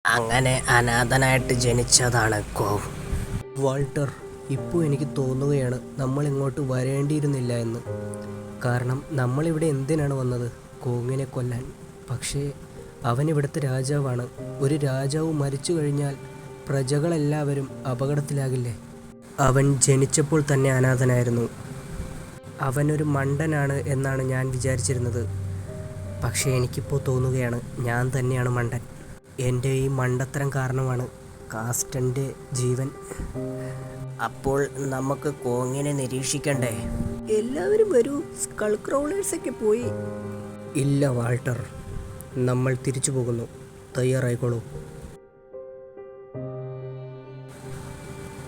അങ്ങനെ അനാഥനായിട്ട് ജനിച്ചതാണ് Kong. Walter, ഇപ്പോൾ എനിക്ക് തോന്നുകയാണ് നമ്മൾ ഇങ്ങോട്ട് വരേണ്ടിയിരുന്നില്ല എന്ന്. കാരണം നമ്മളിവിടെ എന്തിനാണ് വന്നത്? കോങ്ങിനെ കൊല്ലാൻ. പക്ഷേ അവൻ ഇവിടുത്തെ രാജാവാണ്. ഒരു രാജാവ് മരിച്ചു കഴിഞ്ഞാൽ പ്രജകളെല്ലാവരും അപകടത്തിലാകില്ലേ? അവൻ ജനിച്ചപ്പോൾ തന്നെ അനാഥനായിരുന്നു. അവനൊരു മണ്ടനാണ് എന്നാണ് ഞാൻ വിചാരിച്ചിരുന്നത്. പക്ഷേ എനിക്കിപ്പോൾ തോന്നുകയാണ് ഞാൻ തന്നെയാണ് മണ്ടൻ. എൻ്റെ ഈ മണ്ടത്തരം കാരണമാണ് കാസ്റ്റൻ്റെ ജീവൻ. അപ്പോൾ നമുക്ക് കോങ്ങിനെ നിരീക്ഷിക്കണ്ടേ? എല്ലാവരും വരൂ, സ്കൾ ക്രൗളേഴ്സൊക്കെ പോയി. ഇല്ല വാൾട്ടർ, നമ്മൾ തിരിച്ചു പോകുന്നു. തയ്യാറായിക്കോളൂ.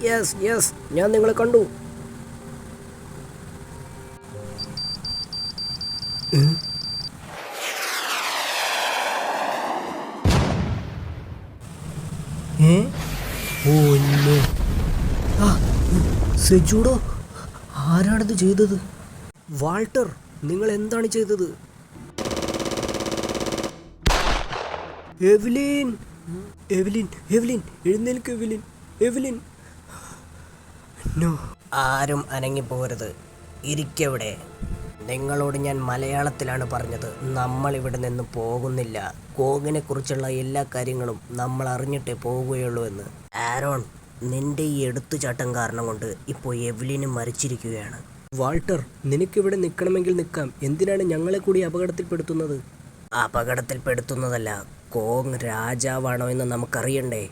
യെസ് യെസ്, ഞാൻ നിങ്ങളെ കണ്ടു. സെജൂഡോ, ആരാണിത് ചെയ്തത്? വാൾട്ടർ, നിങ്ങൾ എന്താണ് ചെയ്തത്? എവ്ലിൻ, എവ്ലിൻ, എവ്ലിൻ, എഴുന്നേൽക്ക് എവ്ലിൻ, എവ്ലിൻ. നോ, ആരും അനങ്ങിപ്പോകരുത്. ഇരിക്കവിടെ. നിങ്ങളോട് ഞാൻ മലയാളത്തിലാണ് പറഞ്ഞത്. നമ്മൾ ഇവിടെ നിന്ന് പോകുന്നില്ല. കോങ്ങിനെ കുറിച്ചുള്ള എല്ലാ കാര്യങ്ങളും നമ്മൾ അറിഞ്ഞിട്ടേ പോവുകയുള്ളൂ എന്ന്. ആരോൺ, നിന്റെ ഈ എടുത്തുചാട്ടം കാരണം കൊണ്ട് ഇപ്പോൾ എവ്ലിന് മരിച്ചിരിക്കുകയാണ്. വാൾട്ടർ, നിനക്കിവിടെ നിൽക്കണമെങ്കിൽ നിൽക്കാം. എന്തിനാണ് ഞങ്ങളെ കൂടി അപകടത്തിൽപ്പെടുത്തുന്നത്? അപകടത്തിൽപ്പെടുത്തുന്നതല്ല, കോങ് രാജാവാണോ എന്ന് നമുക്കറിയണ്ടേ?